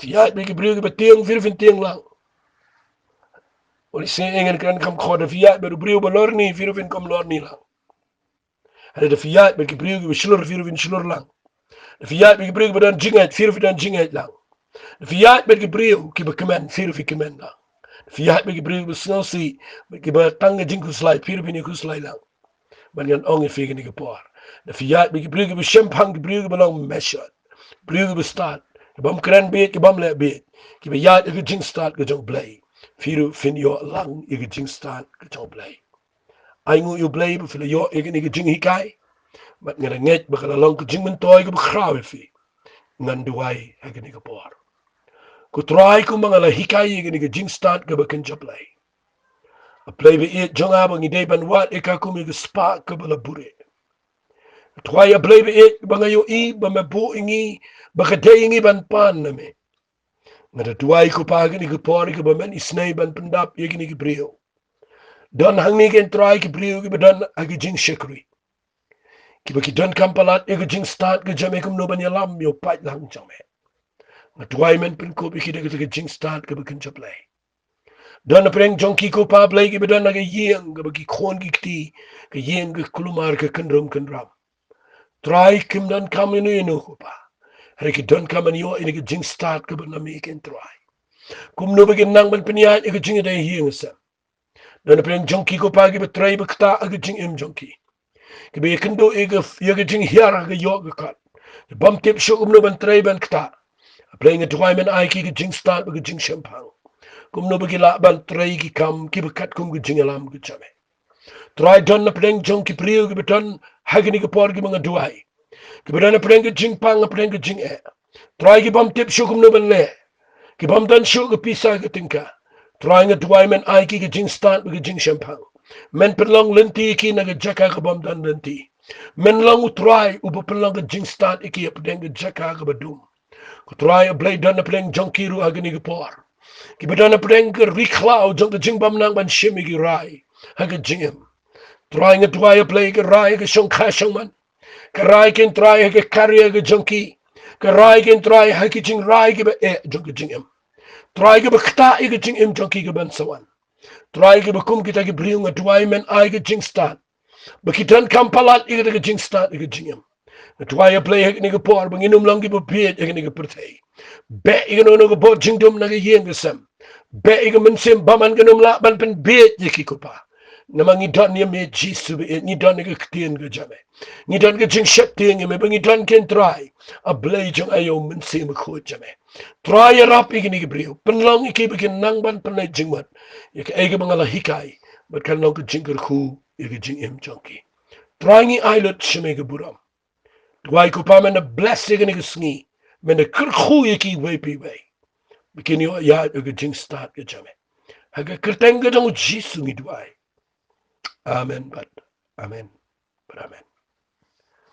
S1: fiat ba ki brio ki ba tiang firu fin tiang lang Oli se engen kren kam khode fiat ba brio ba lorni firu fin kum lorni lang ada fiat ba ki brio ki ba shlur firu fin shlur lang fiat ba ki brio ki ba dan jingat firu fin dan jingat lang fiat ba ki brio ki ba kemen firu fi kemen lang fiat ba ki brio ki ba snelsi ba ki ba tanga jingku slide firu fin ku slide lang banyan ong e fegen ke por de fiat bi brio ke Shaphang ke brio ke belong meshot brio ke start ke bam kran be ke bam le be ke be yat ke Jingstad ke jong play firu fin yo lang ke Jingstad ke jong play ai ngu yo play be fil yo ke Jinghikai mat ngara nget be kala long ke jingmen toy ke begrawe fi ngan duai ke ni ke por ku try ku mangala hikai ke Jingstad ke be ken play a play be it jong abang ide ban wat e ka ku mi ke spa ke bala bure Twaya blebe it bangayo I bamabu ingi bakade ingi ban pan na me. Ngada tuai ko pagi ni ko pori ko bamen isnay ban pendap yegi ni ki brio. Don hang ni ken try ki brio ki badan agi jing shekri. Ki baki don kampalat egi jing start ke jame kum no ban yalam yo pat lang jame. Ngatuai men pen ko biki de ke jing start ke bakin chaplay. Don na preng jonki ko pa play ki badan agi yeng ke baki khon ki kti ke yeng ke kulumar ke kendram. Try kim dan kam inu ko pa. Hari ki don kaman yo ini ki Jingstad ke bana mi ken try. Kum no begin nang ban peniat ke jing dai hieng sa. Dan pen jonki ko pagi betray bekta ke jing im jonki. Ke be kendo e ke jing hiar ke yo ke kat. Bam tip sho kum no ban tray ban kta. Playing a try men ai ki Jingstad ke jing Shaphang. Kum no begin la ban tray ki kam ki bekat kum ke jing alam ke chame. Try don na pen jonki priu ke beton hagini ke por ki mga duai. Ke bedan na pen ke jing pang na pen ke jing e. Try ki bam tip sho kum no ban le. Ki bam dan shu ke pisa ke tingka. Trying a duai men ai ki Jingstad ke jing Shaphang. Men pelong lenti ki na ke jaka ke bam dan lenti. Men long try u pelong ke Jingstad iki ya pedeng ke jaka ke badum. Ku try a blade dan na pedeng jongkiru agani ke por. Ki bedan na pedeng ke riklau jong ke jing bam nang ban shimi ki rai. Haga jingem. Trying a duai a play ke rai ke shong ka shong man. Ke rai ken try ke karya ke jongki. Ke rai ken try haki jing rai ke be jong ke jingem. Try ke bekta ke jing im jonki ke ban sawan. Try ke bekum kita ke briung a duai men ai ke Jingstad. Bekitan kampalat ke Jingstad ke jingem. Tuai a play hek ni ke por banginum lang ke bepiet hek ni ke pertei. Be ke no ke por jingdom na ke yen ke sam. Be ke mensim baman ke num la ban pen biet ye ki kupa. Namang idon ye me jisu be ni don ke ktien ke jame. Ni don ke jing shet ting me bangi don ken try. A blay jong ayo mensim ko jame. Try a rap ke ni ke brio. Penlong ke bekin nang ban penai jingmat. Ye ke ege mangala hikai. But kan long ke jingker ku ye ke jing im jonki. Try ni ailot sheme ke buram. Dwai ko pa men na blessing ni sngi men na kirkhu yeki we pi we bikin yo ya ke Jingstad ke jame haga kirteng ke dong jisu ni dwai amen but amen.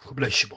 S1: God bless you.